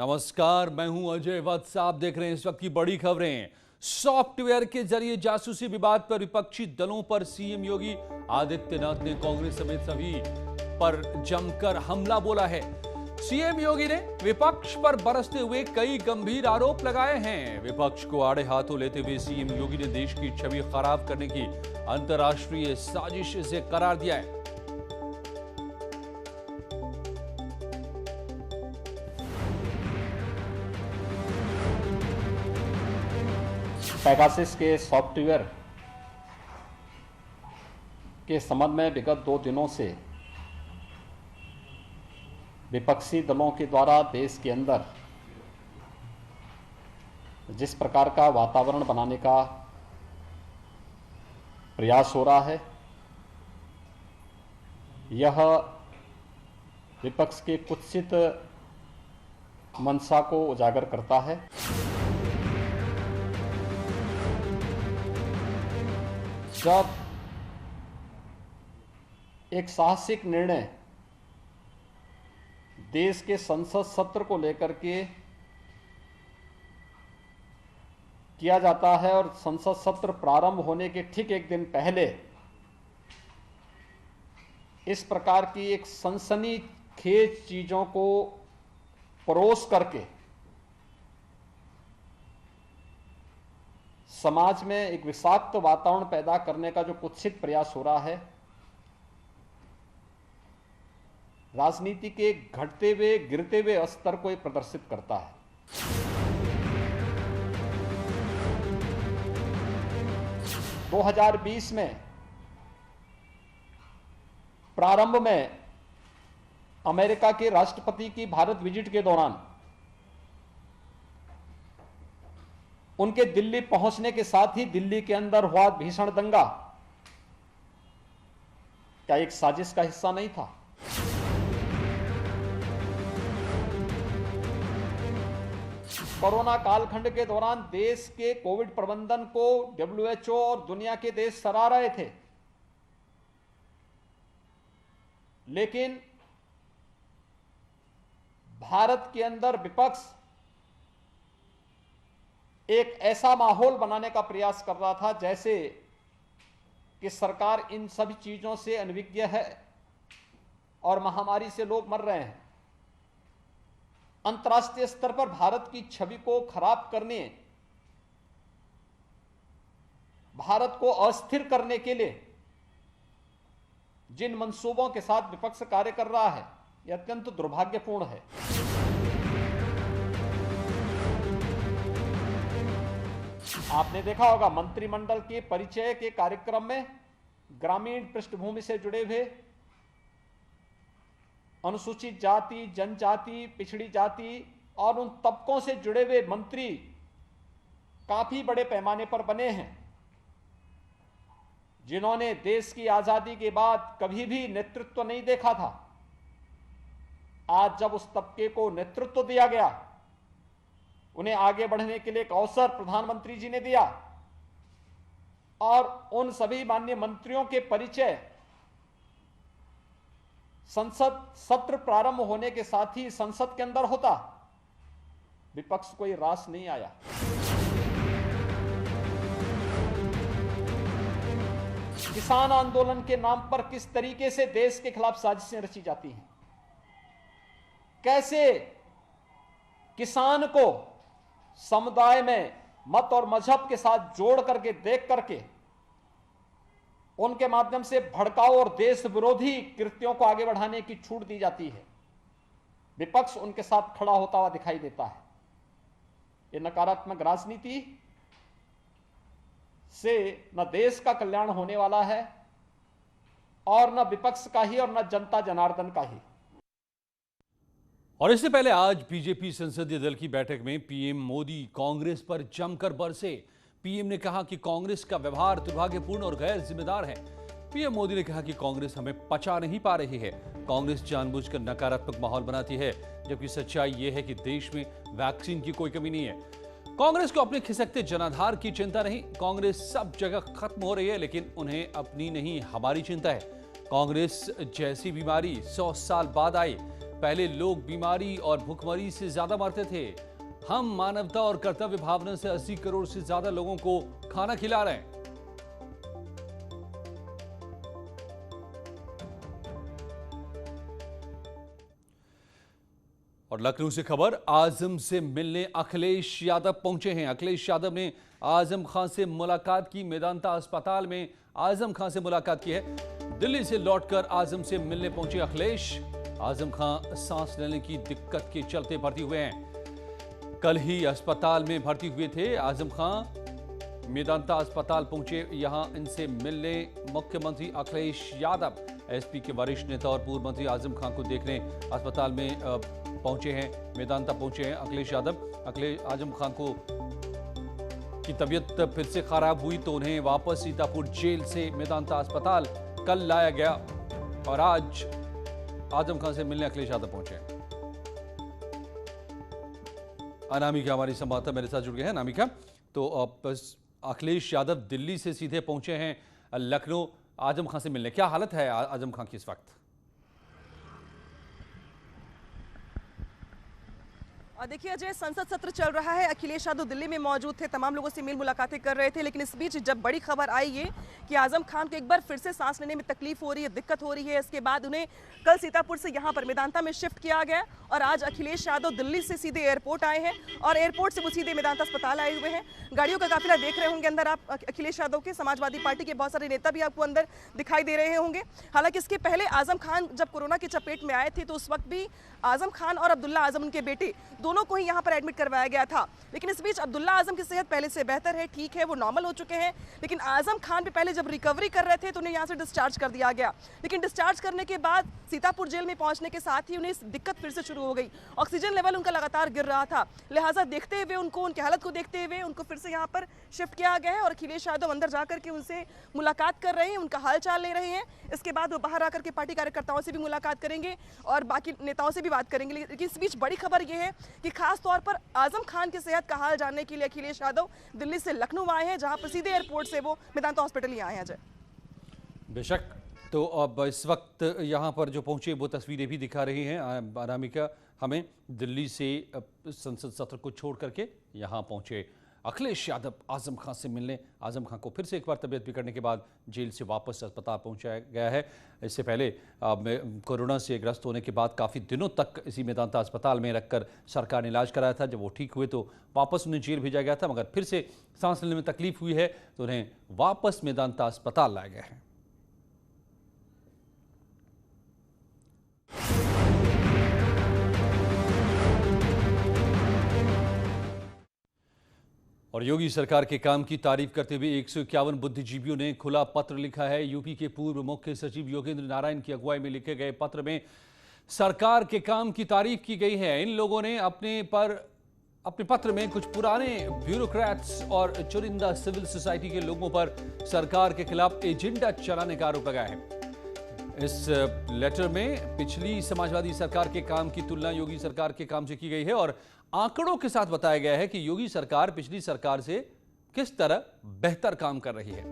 नमस्कार, मैं हूं अजय वत्स। आप देख रहे हैं इस वक्त की बड़ी खबरें। सॉफ्टवेयर के जरिए जासूसी विवाद पर विपक्षी दलों पर सीएम योगी आदित्यनाथ ने कांग्रेस समेत सभी पर जमकर हमला बोला है। सीएम योगी ने विपक्ष पर बरसते हुए कई गंभीर आरोप लगाए हैं। विपक्ष को आड़े हाथों लेते हुए सीएम योगी ने देश की छवि खराब करने की अंतर्राष्ट्रीय साजिश से करार दिया है। पेगासस के सॉफ्टवेयर के संबंध में विगत 2 दिनों से विपक्षी दलों के द्वारा देश के अंदर जिस प्रकार का वातावरण बनाने का प्रयास हो रहा है, यह विपक्ष के कुत्सित मंशा को उजागर करता है। जब एक साहसिक निर्णय देश के संसद सत्र को लेकर के किया जाता है और संसद सत्र प्रारंभ होने के ठीक एक दिन पहले इस प्रकार की एक सनसनीखेज चीजों को परोस करके समाज में एक विषाक्त वातावरण पैदा करने का जो कुत्सित प्रयास हो रहा है, राजनीति के घटते हुए गिरते हुए स्तर को प्रदर्शित करता है। – 2020 में प्रारंभ में अमेरिका के राष्ट्रपति की भारत विजिट के दौरान उनके दिल्ली पहुंचने के साथ ही दिल्ली के अंदर हुआ भीषण दंगा क्या एक साजिश का हिस्सा नहीं था? कोरोना कालखंड के दौरान देश के कोविड प्रबंधन को WHO और दुनिया के देश सराह रहे थे, लेकिन भारत के अंदर विपक्ष एक ऐसा माहौल बनाने का प्रयास कर रहा था जैसे कि सरकार इन सभी चीजों से अनभिज्ञ है और महामारी से लोग मर रहे हैं। अंतर्राष्ट्रीय स्तर पर भारत की छवि को खराब करने, भारत को अस्थिर करने के लिए जिन मंसूबों के साथ विपक्ष कार्य कर रहा है, यह अत्यंत दुर्भाग्यपूर्ण है। आपने देखा होगा मंत्रिमंडल के परिचय के कार्यक्रम में ग्रामीण पृष्ठभूमि से जुड़े हुए अनुसूचित जाति, जनजाति, पिछड़ी जाति और उन तबकों से जुड़े हुए मंत्री काफी बड़े पैमाने पर बने हैं, जिन्होंने देश की आजादी के बाद कभी भी नेतृत्व नहीं देखा था। आज जब उस तबके को नेतृत्व दिया गया, उन्हें आगे बढ़ने के लिए एक अवसर प्रधानमंत्री जी ने दिया और उन सभी माननीय मंत्रियों के परिचय संसद सत्र प्रारंभ होने के साथ ही संसद के अंदर होता। विपक्ष को यह रास नहीं आया। किसान आंदोलन के नाम पर किस तरीके से देश के खिलाफ साजिशें रची जाती हैं, कैसे किसान को समुदाय में मत और मजहब के साथ जोड़ करके देख करके उनके माध्यम से भड़काऊ और देश विरोधी कृत्यों को आगे बढ़ाने की छूट दी जाती है। विपक्ष उनके साथ खड़ा होता हुआ दिखाई देता है। ये नकारात्मक राजनीति से न देश का कल्याण होने वाला है और न विपक्ष का ही और न जनता जनार्दन का ही। और इससे पहले आज बीजेपी संसदीय दल की बैठक में पीएम मोदी कांग्रेस पर जमकर बरसे। पीएम ने कहा कि कांग्रेस का व्यवहार दुर्भाग्यपूर्ण और गैर जिम्मेदार है। पीएम मोदी ने कहा कि कांग्रेस हमें पचा नहीं पा रही है, कांग्रेस जानबूझकर नकारात्मक माहौल बनाती है, जबकि सच्चाई यह है कि देश में वैक्सीन की कोई कमी नहीं है। कांग्रेस को अपने खिसकते जनाधार की चिंता नहीं, कांग्रेस सब जगह खत्म हो रही है, लेकिन उन्हें अपनी नहीं हमारी चिंता है। कांग्रेस जैसी बीमारी 100 साल बाद आई, पहले लोग बीमारी और भूखमरी से ज्यादा मरते थे। हम मानवता और कर्तव्य भावना से 80 करोड़ से ज्यादा लोगों को खाना खिला रहे हैं। और लखनऊ से खबर, आजम से मिलने अखिलेश यादव पहुंचे हैं। अखिलेश यादव ने आजम खान से मुलाकात की। मेदांता अस्पताल में आजम खान से मुलाकात की है। दिल्ली से लौटकर आजम से मिलने पहुंचे अखिलेश। आजम खान सांस लेने की दिक्कत के चलते भर्ती हुए हैं। कल ही अस्पताल में भर्ती हुए थे आजम खान। मेदांता अस्पताल पहुंचे। यहां इनसे मिलने मुख्यमंत्री अखिलेश यादव, एसपी के वरिष्ठ नेता और पूर्व मंत्री आजम खान को देखने अस्पताल में पहुंचे हैं। मेदांता पहुंचे हैं अखिलेश यादव। आजम खान को की तबीयत फिर से खराब हुई तो उन्हें वापस सीतापुर जेल से मेदांता अस्पताल कल लाया गया और आज आजम खान से मिलने अखिलेश यादव पहुंचे। अनामिका हमारी संवाददाता मेरे साथ जुड़ गए हैं। अनामिका, तो अखिलेश यादव दिल्ली से सीधे पहुंचे हैं लखनऊ आजम खान से मिलने। क्या हालत है आजम खान की इस वक्त? देखिए अजय, संसद सत्र चल रहा है। अखिलेश यादव दिल्ली में मौजूद थे, तमाम लोगों से मुलाकातें कर रहे थे, लेकिन इस बीच जब बड़ी खबर आई ये कि आजम खान को एक बार फिर से सांस लेने में तकलीफ हो रही है, दिक्कत हो रही है, इसके बाद उन्हें कल सीतापुर से यहाँ पर मेदांता में शिफ्ट किया गया और आज अखिलेश यादव दिल्ली से सीधे एयरपोर्ट आए हैं और एयरपोर्ट से वो सीधे मेदांता अस्पताल आए हुए हैं। गाड़ियों का काफिला देख रहे होंगे अंदर आप। अखिलेश यादव के समाजवादी पार्टी के बहुत सारे नेता भी आपको अंदर दिखाई दे रहे होंगे। हालांकि इसके पहले आजम खान जब कोरोना की चपेट में आए थे तो उस वक्त भी आजम खान और अब्दुल्ला आजम उनके बेटे दोनों को ही यहाँ पर एडमिट करवाया गया था। लेकिन इस बीच अब्दुल्ला आजम की सेहत पहले से बेहतर है, ठीक है, वो नॉर्मल हो चुके हैं। लेकिन आजम खान भी पहले जब रिकवरी कर रहे थे तो उन्हें यहाँ से डिस्चार्ज कर दिया गया। लेकिन डिस्चार्ज करने के बाद सीतापुर जेल में पहुंचने के साथ ही उन्हें दिक्कत फिर से शुरू हो गई। ऑक्सीजन लेवल उनका लगातार गिर रहा था, लिहाजा देखते हुए उनको, उनकी हालत को देखते हुए उनको फिर से यहाँ पर शिफ्ट किया गया है और अखिलेश यादव अंदर जाकर के उनसे मुलाकात कर रहे हैं, उनका हाल चाल ले रहे हैं। इसके बाद वो बाहर आकर के पार्टी कार्यकर्ताओं से भी मुलाकात करेंगे और बाकी नेताओं से भी बात करेंगे। लेकिन इस बीच बड़ी खबर यह है कि खास तौर पर आजम खान की सेहत का हाल जानने के लिए अखिलेश यादव दिल्ली से लखनऊ आए हैं, जहां पर सीधे एयरपोर्ट से वो मेदांता हॉस्पिटल ही आए हैं। अजय, बेशक, तो अब इस वक्त यहाँ पर जो पहुंचे वो तस्वीरें भी दिखा रही हैं अनामिका हमें। दिल्ली से संसद सत्र को छोड़ करके यहाँ पहुंचे अखिलेश यादव आजम खान से मिलने। आजम खान को फिर से एक बार तबीयत बिगड़ने के बाद जेल से वापस अस्पताल पहुंचाया गया है। इससे पहले कोरोना से ग्रस्त होने के बाद काफ़ी दिनों तक इसी मेदांता अस्पताल में रखकर सरकार ने इलाज कराया था। जब वो ठीक हुए तो वापस उन्हें जेल भेजा गया था, मगर फिर से सांस लेने में तकलीफ हुई है तो उन्हें वापस मेदांता अस्पताल लाया गया है। और योगी सरकार के काम की तारीफ करते हुए 151 बुद्धिजीवियों ने खुला पत्र लिखा है। यूपी के पूर्व मुख्य सचिव योगेंद्र नारायण की अगुवाई में लिखे गए पत्र में सरकार के काम की तारीफ की गई है। इन लोगों ने अपने पत्र में कुछ पुराने ब्यूरोक्रेट्स और चुनिंदा सिविल सोसाइटी के लोगों पर सरकार के खिलाफ एजेंडा चलाने का आरोप लगाया है। इस लेटर में पिछली समाजवादी सरकार के काम की तुलना योगी सरकार के काम से की गई है और आंकड़ों के साथ बताया गया है कि योगी सरकार पिछली सरकार से किस तरह बेहतर काम कर रही है।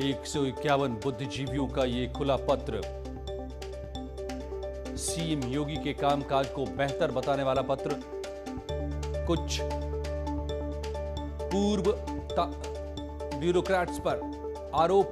एक 151 बुद्धिजीवियों का ये खुला पत्र, सीएम योगी के कामकाज को बेहतर बताने वाला पत्र, कुछ पूर्व ब्यूरोक्रेट्स पर आरोप,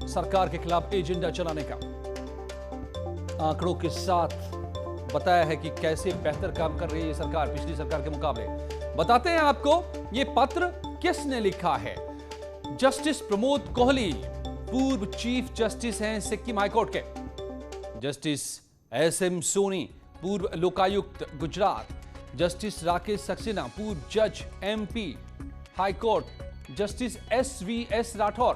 सरकार के खिलाफ एजेंडा चलाने का, आंकड़ों के साथ बताया है कि कैसे बेहतर काम कर रही है सरकार पिछली सरकार के मुकाबले। बताते हैं आपको ये पत्र किसने लिखा है। जस्टिस प्रमोद कोहली पूर्व चीफ जस्टिस हैं सिक्किम हाईकोर्ट के। जस्टिस SM सोनी पूर्व लोकायुक्त गुजरात। जस्टिस राकेश सक्सेना पूर्व जज MP high court. Justice SVS Rathore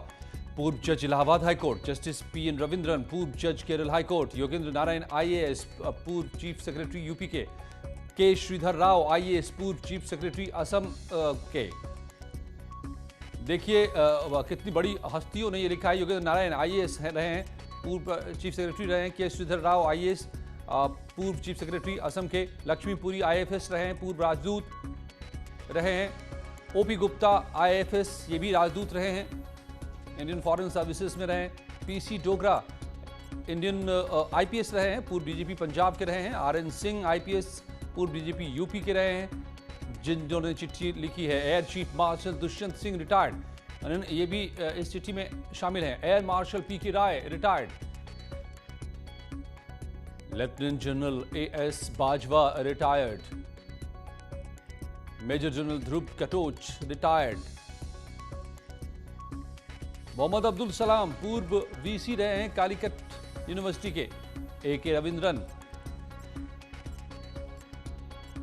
पूर्व जज Allahabad high court. Justice PN Ravindran पूर्व जज केरल हाईकोर्ट। योगेंद्र नारायण IAS पूर्व चीफ सेक्रेटरी यूपी के श्रीधर राव IAS पूर्व चीफ सेक्रेटरी असम के। देखिए कितनी बड़ी हस्तियों ने ये लिखा है। योगेंद्र नारायण IAS रहे हैं, पूर्व चीफ सेक्रेटरी रहे हैं। के श्रीधर राव IAS पूर्व चीफ सेक्रेटरी असम के। लक्ष्मीपुरी IFS रहे हैं, पूर्व राजदूत रहे हैं। ओपी गुप्ता आईएफएस ये भी राजदूत रहे हैं, इंडियन फॉरेन सर्विसेज में रहे हैं। पीसी डोगरा इंडियन आईपीएस रहे हैं, पूर्व डीजीपी पंजाब के रहे हैं। आरएन सिंह आईपीएस पूर्व डीजीपी यूपी के रहे हैं। जिन्होंने चिट्ठी लिखी है air chief marshal Dushyant Singh retired, ये भी इस चिट्ठी में शामिल हैं। Air marshal PK Rai retired, lieutenant general AS Bajwa retired, major general Dhruv Katoch retired, Mohammad Abdul Salam पूर्व वीसी रहे हैं कालीकट यूनिवर्सिटी के, AK रविंद्रन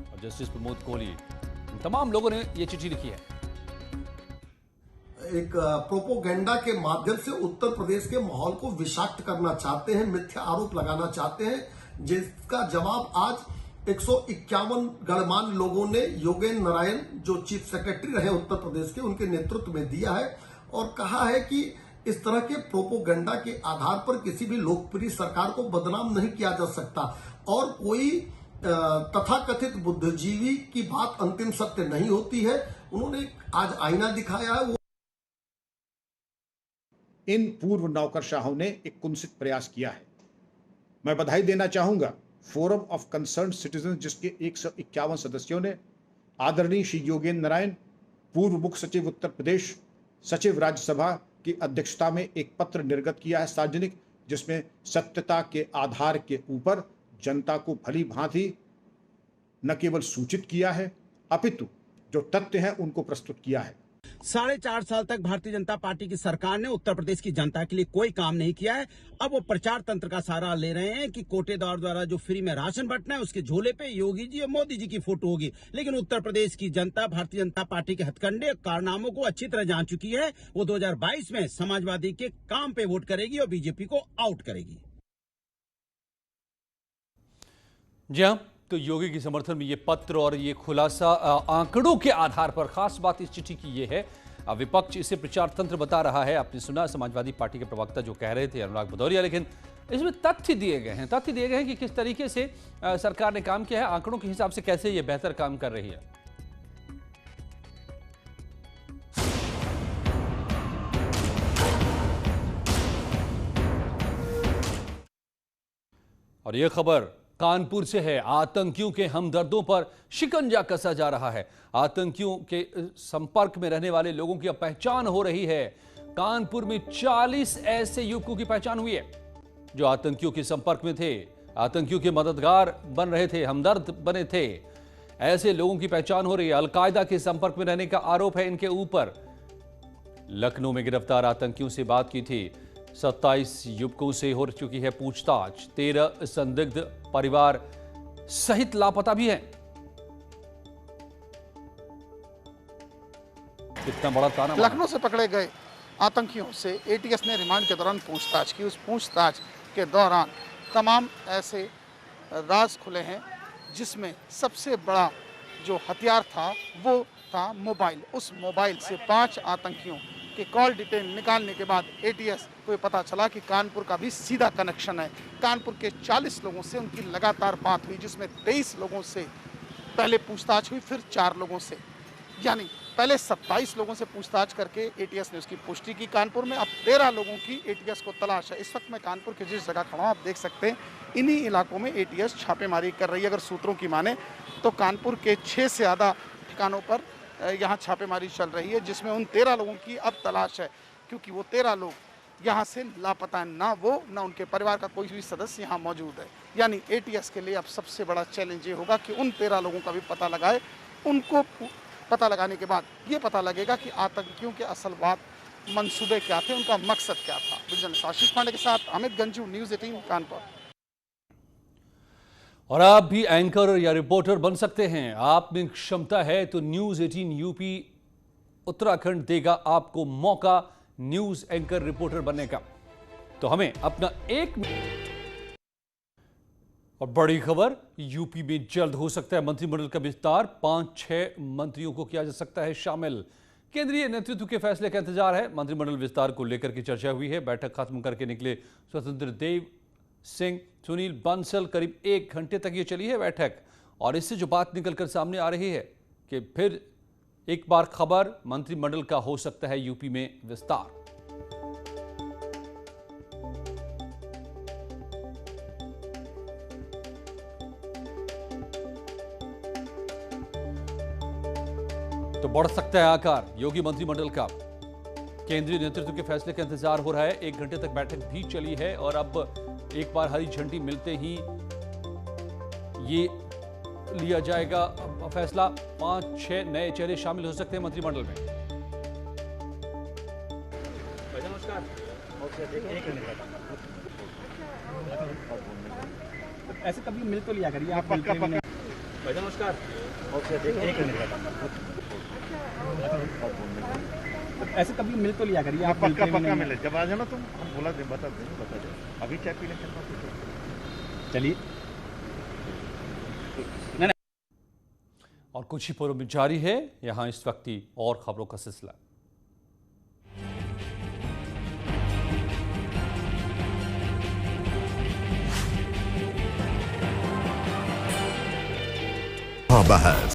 और जस्टिस प्रमोद कोहली, तमाम लोगों ने यह चिट्ठी लिखी है। एक प्रोपोगेंडा के माध्यम से उत्तर प्रदेश के माहौल को विषाक्त करना चाहते हैं, मिथ्या आरोप लगाना चाहते हैं, जिसका जवाब आज 151 गणमान्य लोगों ने योगेंद्र नारायण जो चीफ सेक्रेटरी रहे उत्तर प्रदेश के, उनके नेतृत्व में दिया है और कहा है कि इस तरह के प्रोपोगेंडा के आधार पर किसी भी लोकप्रिय सरकार को बदनाम नहीं किया जा सकता और कोई तथाकथित बुद्धिजीवी की बात अंतिम सत्य नहीं होती है। उन्होंने आज आईना दिखाया है। इन पूर्व नौकरशाहों ने एक कुत्सित प्रयास किया है। मैं बधाई देना चाहूंगा फोरम ऑफ कंसर्न सिटीजन, जिसके 151 सदस्यों ने आदरणीय श्री योगेंद्र नारायण पूर्व मुख्य सचिव उत्तर प्रदेश, सचिव राज्यसभा की अध्यक्षता में एक पत्र निर्गत किया है सार्वजनिक, जिसमें सत्यता के आधार के ऊपर जनता को भली भांति न केवल सूचित किया है अपितु जो तथ्य हैं उनको प्रस्तुत किया है। 4.5 साल तक भारतीय जनता पार्टी की सरकार ने उत्तर प्रदेश की जनता के लिए कोई काम नहीं किया है। अब वो प्रचार तंत्र का सहारा ले रहे हैं कि कोटेदार द्वारा जो फ्री में राशन बंटना है उसके झोले पे योगी जी और मोदी जी की फोटो होगी। लेकिन उत्तर प्रदेश की जनता भारतीय जनता पार्टी के हथकंडे और कारनामों को अच्छी तरह जान चुकी है। वो 2022 में समाजवादी के काम पे वोट करेगी और बीजेपी को आउट करेगी। जी हाँ, तो योगी के समर्थन में ये पत्र और ये खुलासा आंकड़ों के आधार पर, खास बात इस चिट्ठी की ये है, विपक्ष इसे प्रचार तंत्र बता रहा है। आपने सुना समाजवादी पार्टी के प्रवक्ता जो कह रहे थे अनुराग भदौरिया, लेकिन इसमें तथ्य दिए गए हैं कि किस तरीके से सरकार ने काम किया है, आंकड़ों के हिसाब से कैसे ये बेहतर काम कर रही है। और ये खबर कानपुर से है। आतंकियों के हमदर्दों पर शिकंजा कसा जा रहा है। आतंकियों के संपर्क में रहने वाले लोगों की अब पहचान हो रही है। कानपुर में 40 ऐसे युवकों की पहचान हुई है जो आतंकियों के संपर्क में थे, आतंकियों के मददगार बन रहे थे, हमदर्द बने थे। ऐसे लोगों की पहचान हो रही है। अलकायदा के संपर्क में रहने का आरोप है इनके ऊपर। लखनऊ में गिरफ्तार आतंकियों से बात की थी। 27 युवकों से हो चुकी है पूछताछ। 13 संदिग्ध परिवार सहित लापता भी हैं। कितना बड़ा ताना। लखनऊ से पकड़े गए आतंकियों से एटीएस ने रिमांड के दौरान पूछताछ की। उस पूछताछ के दौरान तमाम ऐसे राज खुले हैं, जिसमें सबसे बड़ा जो हथियार था वो था मोबाइल। उस मोबाइल से 5 आतंकियों के कॉल डिटेल निकालने के बाद एटीएस को पता चला कि कानपुर का भी सीधा कनेक्शन है। कानपुर के 40 लोगों से उनकी लगातार बात हुई, जिसमें 23 लोगों से पहले पूछताछ हुई, फिर 4 लोगों से, यानी पहले 27 लोगों से पूछताछ करके एटीएस ने उसकी पुष्टि की कानपुर में। अब 13 लोगों की एटीएस को तलाश है। इस वक्त मैं कानपुर के जिस जगह खड़ा हूँ, आप देख सकते हैं इन्हीं इलाकों में एटीएस छापेमारी कर रही है। अगर सूत्रों की माने तो कानपुर के 6 से ज़्यादा ठिकानों पर यहाँ छापेमारी चल रही है, जिसमें उन 13 लोगों की अब तलाश है, क्योंकि वो 13 लोग यहाँ से लापता हैं। ना वो ना उनके परिवार का कोई भी सदस्य यहाँ मौजूद है। यानी एटीएस के लिए अब सबसे बड़ा चैलेंज ये होगा कि उन 13 लोगों का भी पता लगाए। उनको पता लगाने के बाद ये पता लगेगा कि आतंकियों के असल बात मंसूबे क्या थे, उनका मकसद क्या था। विजन आशीष पांडे के साथ अमित गंजू, न्यूज़ 18 कानपुर। और आप भी एंकर या रिपोर्टर बन सकते हैं। आप में क्षमता है तो न्यूज़ 18 यूपी उत्तराखंड देगा आपको मौका न्यूज़ एंकर रिपोर्टर बनने का। तो हमें अपना एक और बड़ी खबर, यूपी में जल्द हो सकता है मंत्रिमंडल का विस्तार। 5-6 मंत्रियों को किया जा सकता है शामिल। केंद्रीय नेतृत्व के फैसले का इंतजार है। मंत्रिमंडल विस्तार को लेकर की चर्चा हुई है। बैठक खत्म करके निकले स्वतंत्र देव सिंह, सुनील बंसल, करीब 1 घंटे तक ये चली है बैठक। और इससे जो बात निकलकर सामने आ रही है कि फिर एक बार खबर, मंत्रिमंडल का हो सकता है यूपी में विस्तार। तो बढ़ सकता है आकार योगी मंत्रिमंडल का। केंद्रीय नेतृत्व के फैसले का इंतजार हो रहा है। 1 घंटे तक बैठक भी चली है और अब एक बार हरी झंडी मिलते ही ये लिया जाएगा फैसला। 5-6 नए चेहरे शामिल हो सकते हैं मंत्रिमंडल में। नमस्कार। ऐसे कभी मिल तो लिया करिए आप। नमस्कार। ऐसे कभी मिल तो लिया करिए आप। पक्का मिले, जब आ जाना तुम हम बोला दे, बता दो। अभी चाय पीने चलना, चलिए। और कुछ ही पूर्व में जारी है यहां इस वक्त की और खबरों का सिलसिला। बहस